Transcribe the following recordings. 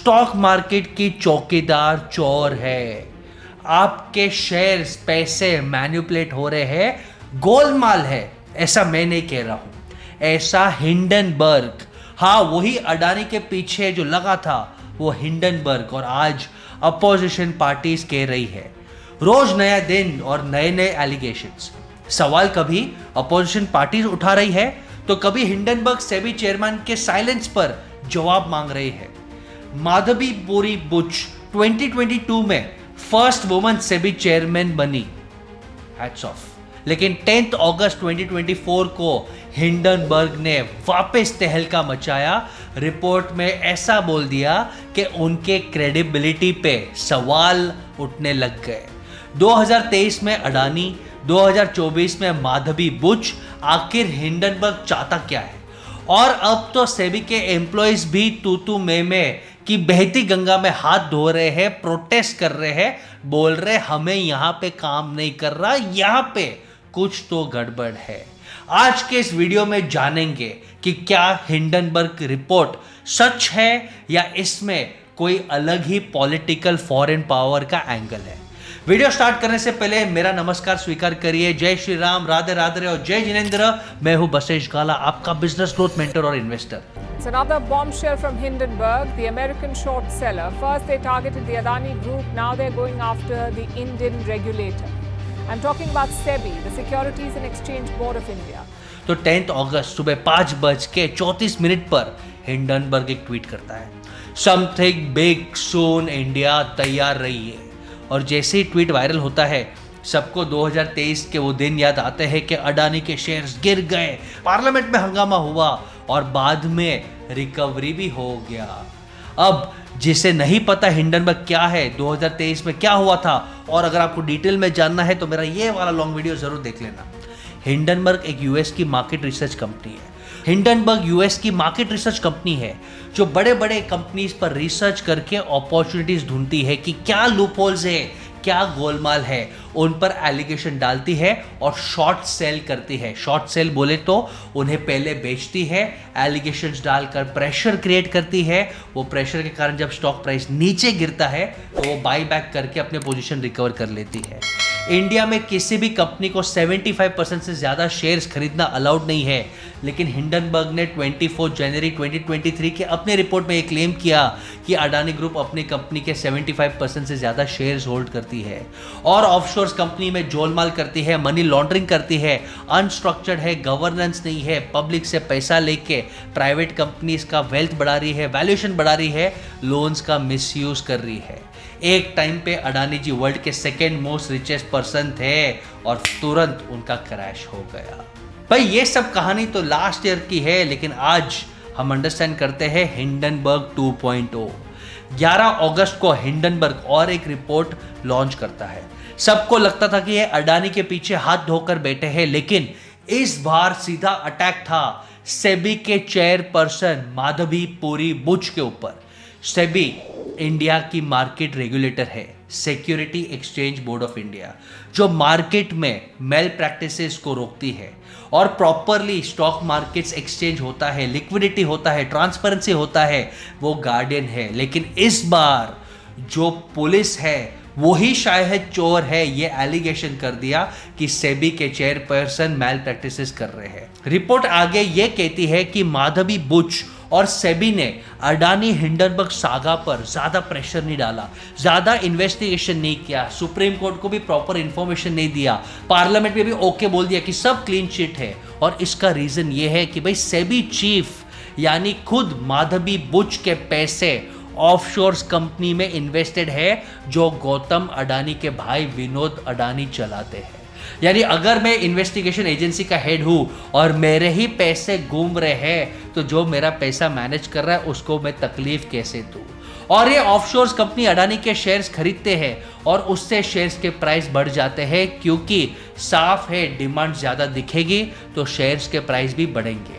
Stock market की चौकीदार चोर है। आपके शेयर्स पैसे मैनिपुलेट हो रहे हैं, गोलमाल है, ऐसा मैं नहीं कह रहा हूं, ऐसा हिंडनबर्ग, हाँ वही अडानी के पीछे जो लगा था वो हिंडनबर्ग और आज अपोजिशन पार्टीज कह रही है। रोज नया दिन और नए नए एलिगेशंस। सवाल कभी अपोजिशन पार्टीज उठा रही है तो कभी हिंडनबर्ग सेबी चेयरमैन के साइलेंस पर जवाब मांग रही है। माधवीपुरी बुच 2022 में फर्स्ट वुमन सेबी चेयरमैन बनी, हैट्स ऑफ। लेकिन 10 अगस्त 2024 को हिंडनबर्ग ने वापस तहलका मचाया। रिपोर्ट में ऐसा बोल दिया कि उनके क्रेडिबिलिटी पे सवाल उठने लग गए। 2023 में अडानी, 2024 में माधवी बुच, आखिर हिंडनबर्ग चाहता क्या है? और अब तो सेबी के एम्प्लॉइज भी तू मैं कि बहती गंगा में हाथ धो रहे हैं, प्रोटेस्ट कर रहे हैं, बोल रहे हमें यहां पे काम नहीं कर रहा, यहां पे कुछ तो गड़बड़ है। आज के इस वीडियो में जानेंगे कि क्या हिंडनबर्ग रिपोर्ट सच है या इसमें कोई अलग ही पॉलिटिकल फॉरेन पावर का एंगल है। वीडियो स्टार्ट करने से पहले मेरा नमस्कार स्वीकार करिए। जय श्री राम, राधे राधे और जय जिनेंद्र। मैं हूं बसेश गाला, आपका बिजनेस ग्रोथ मेंटर और investor. It's another bombshell from Hindenburg, the American short seller. First they targeted the Adani Group, now they're going after the Indian regulator. I'm talking about SEBI, the Securities and Exchange Board of India. तो 10 अगस्त सुबह 5:34 पर Hindenburg एक tweet करता है, something big सून India, तैयार रहिए। और जैसे ही ट्वीट वायरल होता है सबको 2023 के वो दिन याद आते हैं कि अडानी के शेयर्स गिर गए, पार्लियामेंट में हंगामा हुआ और बाद में रिकवरी भी हो गया। अब जिसे नहीं पता हिंडनबर्ग क्या है, 2023 में क्या हुआ था, और अगर आपको डिटेल में जानना है तो मेरा ये वाला लॉन्ग वीडियो जरूर देख लेना। हिंडनबर्ग एक यूएस की मार्केट रिसर्च कंपनी है। हिंडनबर्ग यूएस की मार्केट रिसर्च कंपनी है जो बड़े बड़े कंपनीज पर रिसर्च करके अपॉर्चुनिटीज ढूंढती है कि क्या लूपहोल्स है, क्या गोलमाल है, उन पर एलिगेशन डालती है और शॉर्ट सेल करती है। शॉर्ट सेल बोले तो उन्हें पहले बेचती है, एलिगेशंस डालकर प्रेशर क्रिएट करती है। वो प्रेशर के कारण जब स्टॉक प्राइस नीचे गिरता है तो वो बाई बैक करके अपने पोजीशन रिकवर कर लेती है। इंडिया में किसी भी कंपनी को 75% से ज़्यादा शेयर्स खरीदना अलाउड नहीं है, लेकिन हिंडनबर्ग ने 24 जनवरी 2023 के अपने रिपोर्ट में एक क्लेम किया कि अडानी ग्रुप अपनी कंपनी के 75% से ज़्यादा शेयर्स होल्ड करती है और ऑफशोर्स कंपनी में जोलमाल करती है, मनी लॉन्ड्रिंग करती है, अनस्ट्रक्चर्ड है, गवर्नेंस नहीं है, पब्लिक से पैसा लेके प्राइवेट कंपनीज का वेल्थ बढ़ा रही है, वैल्यूएशन बढ़ा रही है, लोन्स का मिसयूज कर रही है। एक टाइम पे अडानी जी वर्ल्ड के सेकेंड मोस्ट रिचेस्ट पर्सन थे और तुरंत उनका क्रैश हो गया। भाई ये सब कहानी तो लास्ट ईयर की है, लेकिन आज हम अंडरस्टैंड करते हैं हिंडनबर्ग 2.0। 11 अगस्त को हिंडनबर्ग और एक रिपोर्ट लॉन्च करता है। सबको लगता था कि ये अडानी के पीछे हाथ धोकर बैठे हैं, लेकिन इस बार सीधा अटैक था सेबी के चेयरपर्सन माधवीपुरी बुच के ऊपर। सेबी इंडिया की मार्केट रेगुलेटर है, security exchange board of India, जो मार्केट में मेल प्रैक्टिसेस को रोकती है और प्रॉपरली स्टॉक मार्केट्स एक्सचेंज होता है, लिक्विडिटी होता है, ट्रांसपेरेंसी होता है, वो गार्डियन है। लेकिन इस बार जो पुलिस है वही शायद चोर है, ये एलिगेशन कर दिया कि सेबी के चेयरपर्सन मेल प्रैक्टिसेस कर रहे हैं। रिपोर्ट आगे ये कहती है कि माधवी बुच और सेबी ने अडानी हिंडनबर्ग सागा पर ज़्यादा प्रेशर नहीं डाला, ज़्यादा इन्वेस्टिगेशन नहीं किया, सुप्रीम कोर्ट को भी प्रॉपर इन्फॉर्मेशन नहीं दिया, पार्लियामेंट में भी ओके बोल दिया कि सब क्लीन चिट है। और इसका रीज़न ये है कि भाई सेबी चीफ यानी खुद माधवी बुच के पैसे ऑफशोर्स कंपनी में इन्वेस्टेड है जो गौतम अडानी के भाई विनोद अडानी चलाते हैं। यानी अगर मैं इन्वेस्टिगेशन एजेंसी का हेड हूं और मेरे ही पैसे घूम रहे हैं तो जो मेरा पैसा मैनेज कर रहा है उसको मैं तकलीफ कैसे दूं। और ये ऑफशोर्स कंपनी अडानी के शेयर्स खरीदते हैं और उससे शेयर्स के प्राइस बढ़ जाते हैं, क्योंकि साफ है डिमांड ज़्यादा दिखेगी तो शेयर्स के प्राइस भी बढ़ेंगे।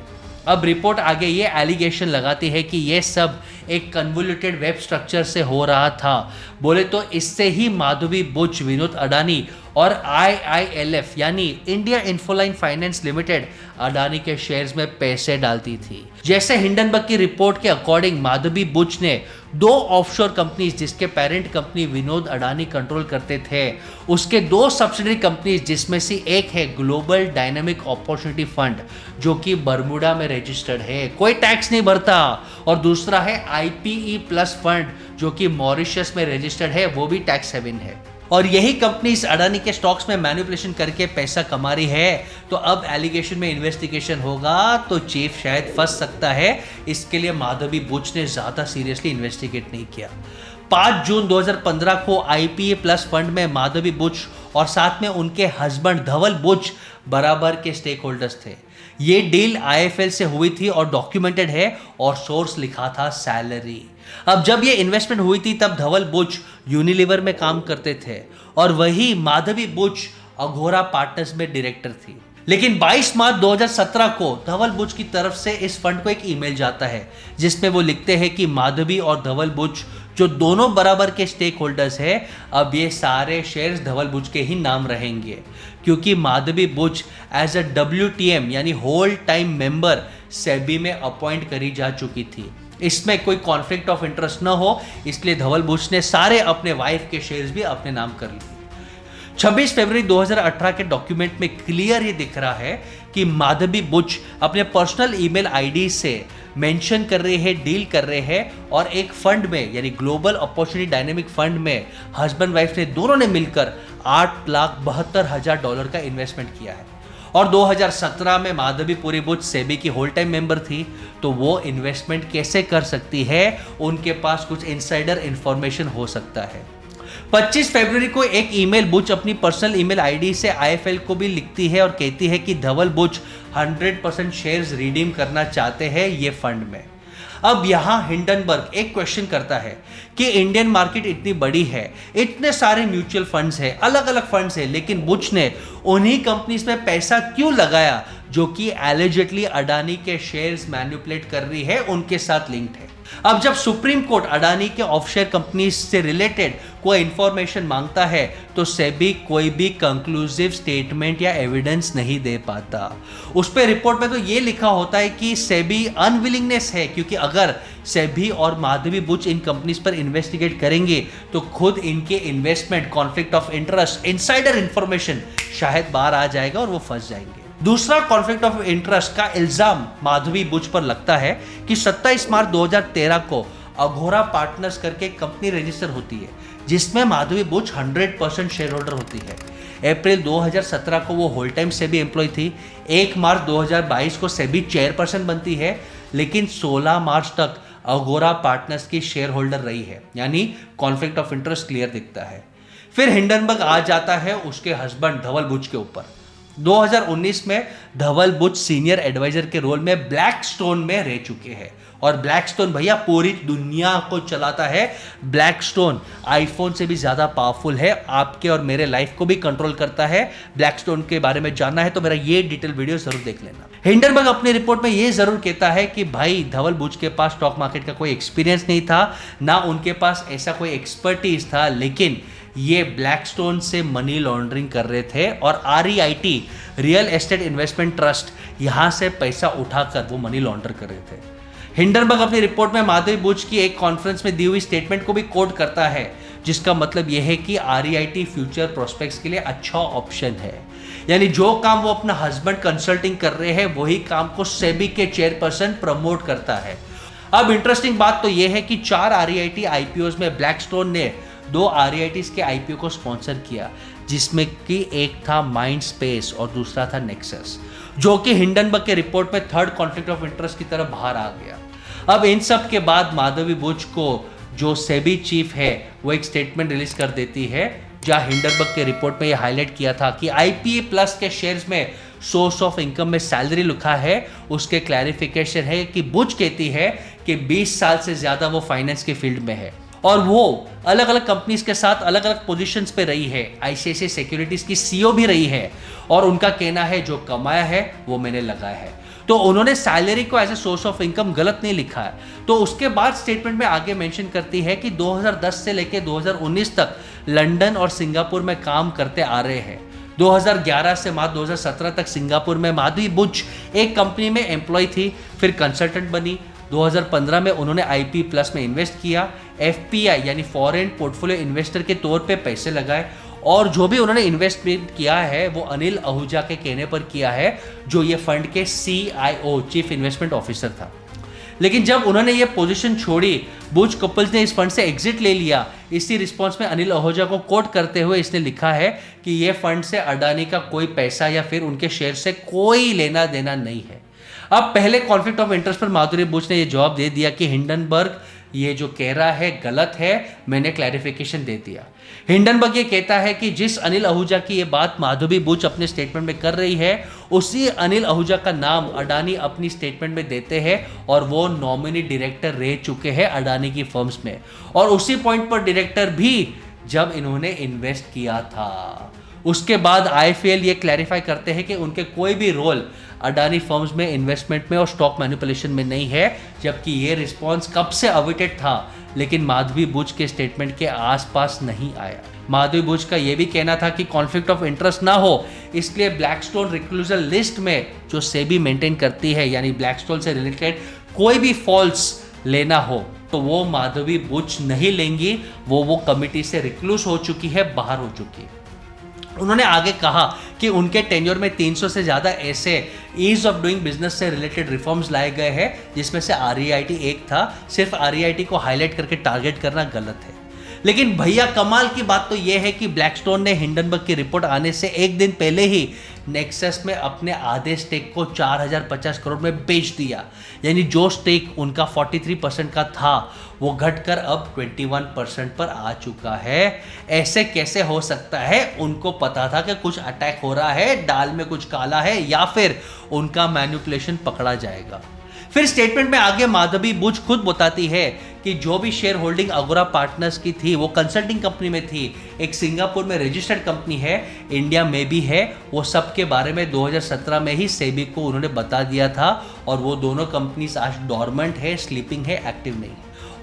अब रिपोर्ट आगे ये एलिगेशन लगाती है कि ये सब एक कन्वोल्यूटेड वेब स्ट्रक्चर से हो रहा था। बोले तो इससे ही माधवी बुच, विनोद अडानी और IILF यानी India Infoline finance limited Adani के शेयर्स में पैसे डालती थी। जैसे हिंडनबर्ग की रिपोर्ट के अकॉर्डिंग माधवी बुच ने 2 ऑफशोर कंपनीज जिसके parent company Vinod Adani control करते थे, उसके 2 सब्सिडरी कंपनीज जिसमें से एक है ग्लोबल डायनामिक अपॉर्चुनिटी फंड जो कि बर्मुडा में रजिस्टर्ड है, कोई टैक्स नहीं भरता, और दूसरा है IPE प्लस फंड जो कि मॉरिशस में रजिस्टर्ड है, वो भी टैक्स हेवन है। और यही कंपनी इस अडानी के स्टॉक्स में मैनिपुलेशन करके पैसा कमा रही है। तो अब एलिगेशन में इन्वेस्टिगेशन होगा तो चीफ शायद फंस सकता है। इसके लिए माधवी बुच ने ज्यादा सीरियसली इन्वेस्टिगेट नहीं किया। 5 जून 2015 को IPA प्लस फंड में माधवी बुच और साथ में उनके हस्बैंड धवल बुच बराबर के स्टेक होल्डर्स थे। ये डील IFL से हुई थी और डॉक्यूमेंटेड है और सोर्स लिखा था सैलरी। अब जब ये इन्वेस्टमेंट हुई थी तब धवल बुच यूनिलीवर में काम करते थे और वही माधवी बुच अघोरा पार्टनर्स में डायरेक्टर थी। लेकिन 22 मार्च 2017 को धवल बुच की तरफ से इस फंड को एक ईमेल जाता है जिसमें वो लिखते हैं कि माधवी और धवल बुच जो दोनों बराबर के स्टेक होल्डर्स है, अब ये सारे शेयर्स धवल बुच के ही नाम रहेंगे क्योंकि Madhabi Buch as a WTM यानी होल टाइम मेंबर सेबी में अपॉइंट करी जा चुकी थी। इसमें कोई कॉन्फ्लिक्ट ऑफ इंटरेस्ट न हो इसलिए धवल बुच ने सारे अपने वाइफ के शेयर्स भी अपने नाम कर लिए। 26 फरवरी 2018 के डॉक्यूमेंट में क्लियर ये दिख रहा है कि माधवी बुच अपने पर्सनल ईमेल आईडी से मेंशन कर रहे हैं, डील कर रहे हैं और एक फंड में यानी ग्लोबल अपॉर्चुनिटी डायनेमिक फंड में हस्बैंड वाइफ ने दोनों ने मिलकर $8,72,000 का इन्वेस्टमेंट किया है। और 2017 में माधवी पुरी बुच सेबी की होल टाइम मेंबर थी, तो वो इन्वेस्टमेंट कैसे कर सकती है? उनके पास कुछ इनसाइडर इंफॉर्मेशन हो सकता है। 25 फरवरी को एक ईमेल बुच अपनी पर्सनल ईमेल आईडी से IFL को भी लिखती है और कहती है कि धवल बुच 100% शेयर्स रिडीम करना चाहते हैं ये फंड में। अब यहां हिंडनबर्ग एक क्वेश्चन करता है कि इंडियन मार्केट इतनी बड़ी है, इतने सारे म्यूचुअल फंड्स हैं, अलग अलग फंड्स हैं, लेकिन बुच ने उन्हीं कंपनीज में पैसा क्यों लगाया जो कि एलिजिडली अडानी के शेयर्स मैनिपुलेट कर रही है, उनके साथ लिंक्ड है। अब जब सुप्रीम कोर्ट अडानी के ऑफशोर कंपनीज से रिलेटेड कोई इंफॉर्मेशन मांगता है तो सेबी कोई भी कंक्लूसिव स्टेटमेंट या एविडेंस नहीं दे पाता। उस पे रिपोर्ट में तो ये लिखा होता है कि सेबी अनविलिंगनेस है, क्योंकि अगर सेबी और माधवी बुच इन कंपनीज पर इन्वेस्टिगेट करेंगे तो खुद इनके investment, conflict of interest, insider information शायद बाहर आ जाएगा और वो फंस जाएंगे। दूसरा कॉन्फ्लिक्ट ऑफ इंटरेस्ट का इल्जाम माधवी बुच पर लगता है कि 27 मार्च 2013 को अघोरा पार्टनर्स करके कंपनी रजिस्टर होती है जिसमें माधवी बुच 100% शेयर होल्डर होती है। अप्रैल 2017 को वो होल टाइम सेबी एम्प्लॉय थी। 1 मार्च 2022 को सेबी चेयरपर्सन बनती है, लेकिन 16 मार्च तक अघोरा पार्टनर्स की शेयर होल्डर रही है, यानी कॉन्फ्लिक्ट ऑफ इंटरेस्ट क्लियर दिखता है। फिर हिंडनबर्ग आ जाता है उसके हस्बैंड धवल बुच के ऊपर। 2019 में धवल बुच सीनियर एडवाइजर के रोल में ब्लैकस्टोन में रह चुके हैं और ब्लैकस्टोन भैया पूरी दुनिया को चलाता है। ब्लैकस्टोन आईफोन से भी ज्यादा पावरफुल है, आपके और मेरे लाइफ को भी कंट्रोल करता है। ब्लैकस्टोन के बारे में जानना है तो मेरा ये डिटेल वीडियो जरूर देख लेना। हिंडनबर्ग अपनी रिपोर्ट में ये जरूर कहता है कि भाई धवल बुच के पास स्टॉक मार्केट का कोई एक्सपीरियंस नहीं था, ना उनके पास ऐसा कोई एक्सपर्टीज था, लेकिन ये ब्लैकस्टोन से मनी लॉन्ड्रिंग कर रहे थे और REIT real estate investment trust यहां से पैसा उठाकर वो मनी लॉन्डर कर रहे थे। हिंडनबर्ग अपनी रिपोर्ट में माधवी बुच की एक कॉन्फ्रेंस में दी हुई स्टेटमेंट को भी कोट करता है, जिसका मतलब यह है कि REIT फ्यूचर प्रोस्पेक्ट्स के लिए अच्छा ऑप्शन है। यानी जो काम वो अपना हस्बैंड कंसल्टिंग कर रहे हैं वही काम को सेबी के चेयरपर्सन प्रमोट करता है। अब इंटरेस्टिंग बात तो यह है कि 4 REIT IPOs में ब्लैकस्टोन ने 2 REITs के IPO को स्पॉन्सर किया, जिसमें कि एक था माइंड स्पेस और दूसरा था नेक्सस, जो कि हिंडनबर्ग के रिपोर्ट में थर्ड कॉन्फ्लिक्ट ऑफ इंटरेस्ट की तरफ बाहर आ गया। अब इन सब के बाद माधवी बुच को जो सेबी चीफ है वो एक स्टेटमेंट रिलीज कर देती है, जहां हिंडनबर्ग के रिपोर्ट में ये हाईलाइट किया था कि IPA प्लस के शेयर्स में सोर्स ऑफ इनकम में सैलरी लिखा है। उसके क्लैरिफिकेशन है कि बुच कहती है कि 20 साल से ज्यादा वो फाइनेंस के फील्ड में है और वो अलग अलग कंपनीज के साथ अलग अलग पोजीशंस पे रही है। ICICI सिक्योरिटीज की CEO भी रही है और उनका कहना है जो कमाया है वो मैंने लगाया है। तो उन्होंने सैलरी को as a source of income गलत नहीं लिखा है। तो उसके बाद स्टेटमेंट में आगे मेंशन करती है कि 2010 से लेकर 2019 तक लंदन और सिंगापुर में काम करते आ रहे हैं। 2011 से मार्च 2017 तक सिंगापुर में माधवी बुच एक कंपनी में एम्प्लॉय थी, फिर कंसल्टेंट बनी। 2015 में उन्होंने IP प्लस में इन्वेस्ट किया, FPI यानी फॉरेन पोर्टफोलियो इन्वेस्टर के तौर पे पैसे लगाए, और जो भी उन्होंने इन्वेस्टमेंट किया है वो अनिल आहूजा के कहने पर किया है, जो ये फंड के CIO चीफ इन्वेस्टमेंट ऑफिसर था। लेकिन जब उन्होंने ये पोजीशन छोड़ी, बुच कपल्स ने इस फंड से एग्जिट ले लिया। इसी रिस्पॉन्स में अनिल आहूजा को कोट करते हुए इसने लिखा है कि ये फंड से अडानी का कोई पैसा या फिर उनके शेयर से कोई लेना देना नहीं है। अब पहले कॉन्फ्लिक्ट ऑफ इंटरेस्ट पर माधुरी बुच ने ये जवाब दे दिया कि हिंडनबर्ग ये जो कह रहा है गलत है, मैंने क्लैरिफिकेशन दे दिया। हिंडनबर्ग ये कहता है कि जिस अनिल आहूजा की ये बात माधवी बुच अपने स्टेटमेंट में कर रही है, उसी अनिल आहूजा का नाम अडानी अपनी स्टेटमेंट में देते हैं, और वो नॉमिनी डायरेक्टर रह चुके हैं अडानी की फर्म्स में, और उसी पॉइंट पर डायरेक्टर भी जब इन्होंने इन्वेस्ट किया था। उसके बाद IFL ये क्लैरिफाई करते हैं कि उनके कोई भी रोल अडानी फर्म्स में इन्वेस्टमेंट में और स्टॉक मैनिपुलेशन में नहीं है, जबकि ये रिस्पॉन्स कब से अवेटेड था, लेकिन माधवी बुच के स्टेटमेंट के आसपास नहीं आया। माधवी बुच का यह भी कहना था कि कॉन्फ्लिक्ट ऑफ इंटरेस्ट ना हो, इसलिए ब्लैकस्टोन रिक्लूजल लिस्ट में जो सेबी मेंटेन करती है, यानी ब्लैकस्टोन से रिलेटेड कोई भी फॉल्स लेना हो तो वो माधवी बुच नहीं लेंगी, वो कमिटी से रिक्लूज हो चुकी है, बाहर हो चुकी है। उन्होंने आगे कहा कि उनके टेन्योर में 300 से ज़्यादा ऐसे ईज ऑफ डूइंग बिजनेस से रिलेटेड रिफॉर्म्स लाए गए हैं, जिसमें से REIT एक था। सिर्फ REIT को हाईलाइट करके टारगेट करना गलत है। लेकिन भैया कमाल की बात तो यह है कि ब्लैकस्टोन ने हिंडनबर्ग की रिपोर्ट आने से एक दिन पहले ही नेक्सस में अपने आधे स्टेक को 4050 करोड़ में बेच दिया, यानी जो स्टेक उनका 43% का था वो घटकर अब 21% पर आ चुका है। ऐसे कैसे हो सकता है? उनको पता था कि कुछ अटैक हो रहा है, दाल में कुछ काला है, या फिर उनका मैनिपुलेशन पकड़ा जाएगा। फिर स्टेटमेंट में आगे माधवी बुच खुद बताती है कि जो भी शेयर होल्डिंग अगोरा पार्टनर्स की थी वो कंसल्टिंग कंपनी में थी, एक सिंगापुर में रजिस्टर्ड कंपनी है, इंडिया में भी है, वो सब के बारे में 2017 में ही सेबी को उन्होंने बता दिया था, और वो दोनों कंपनीज आज डॉर्मेंट है, स्लीपिंग है, एक्टिव नहीं।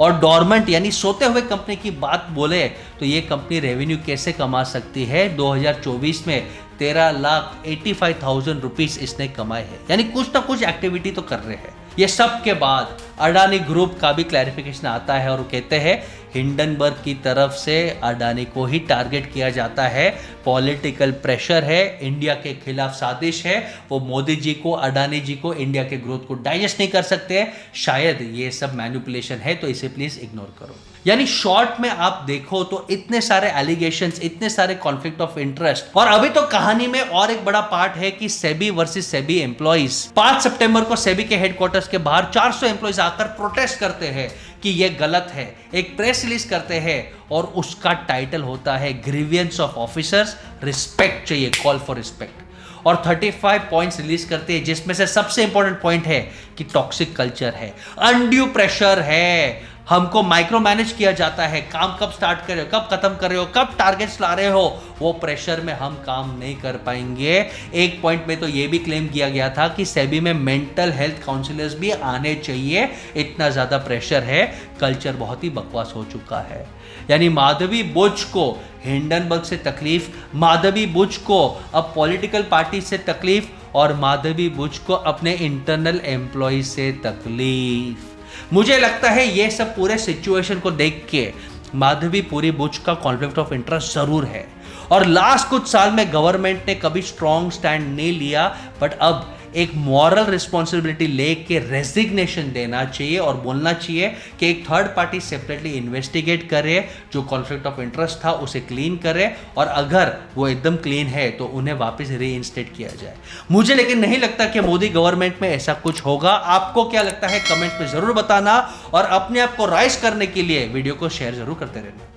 और डॉर्मेंट यानी सोते हुए कंपनी की बात बोले तो ये कंपनी रेवेन्यू कैसे कमा सकती है? 2024 में 13,85,000 रुपीज इसने कमाए हैं, यानी कुछ ना कुछ एक्टिविटी तो कर रहे हैं। ये सब के बाद अडानी ग्रुप का भी क्लैरिफिकेशन आता है, और वो कहते हैं हिंडनबर्ग की तरफ से अडानी को ही टारगेट किया जाता है, पॉलिटिकल प्रेशर है, इंडिया के खिलाफ साजिश है, वो मोदी जी को, अडानी जी को, इंडिया के ग्रोथ को डाइजेस्ट नहीं कर सकते, शायद ये सब मैनिपुलेशन है, तो इसे प्लीज इग्नोर करो। यानी शॉर्ट में आप देखो तो इतने सारे एलिगेशंस, इतने सारे कॉन्फ्लिक्ट ऑफ इंटरेस्ट, और अभी तो कहानी में और एक बड़ा पार्ट है कि सेबी वर्सेस सेबी एम्प्लॉइज। 5 सितंबर को सेबी के हेडक्वार्टर्स के बाहर 400 एम्प्लॉइज आकर प्रोटेस्ट करते हैं कि ये गलत है, एक प्रेस रिलीज करते हैं, और उसका टाइटल होता है ग्रीवियंस ऑफ ऑफिसर्स, रिस्पेक्ट चाहिए, कॉल फॉर रिस्पेक्ट, और 35 पॉइंट्स रिलीज करते हैं, जिसमें से सबसे इंपॉर्टेंट पॉइंट है कि टॉक्सिक कल्चर है, अनड्यू प्रेशर है, हमको माइक्रो मैनेज किया जाता है, काम कब स्टार्ट कर रहे हो, कब खत्म कर रहे हो, कब टारगेट्स ला रहे हो, वो प्रेशर में हम काम नहीं कर पाएंगे। एक पॉइंट में तो ये भी क्लेम किया गया था कि सेबी में मेंटल हेल्थ काउंसलर्स भी आने चाहिए, इतना ज्यादा प्रेशर है, कल्चर बहुत ही बकवास हो चुका है। यानी माधवी बुच को हिंडनबर्ग से तकलीफ, माधवी बुच को अब पॉलिटिकल पार्टी से तकलीफ, और माधवी बुच को अपने इंटरनल एम्प्लॉय से तकलीफ। मुझे लगता है ये सब पूरे सिचुएशन को देख के माधवी पूरी बुच का कॉन्फ्लिक्ट ऑफ इंटरेस्ट जरूर है, और लास्ट कुछ साल में गवर्नमेंट ने कभी स्ट्रॉन्ग स्टैंड नहीं लिया, बट अब एक मॉरल रिस्पॉन्सिबिलिटी लेके रेजिग्नेशन देना चाहिए और बोलना चाहिए कि एक थर्ड पार्टी सेपरेटली इन्वेस्टिगेट करे, जो कॉन्फ्लिक्ट ऑफ इंटरेस्ट था उसे क्लीन करे, और अगर वो एकदम क्लीन है तो उन्हें वापस रीइंस्टेट किया जाए। मुझे लेकिन नहीं लगता कि मोदी गवर्नमेंट में ऐसा कुछ होगा। आपको क्या लगता है कमेंट्स में जरूर बताना, और अपने आप को राइज करने के लिए वीडियो को शेयर जरूर करते रहना।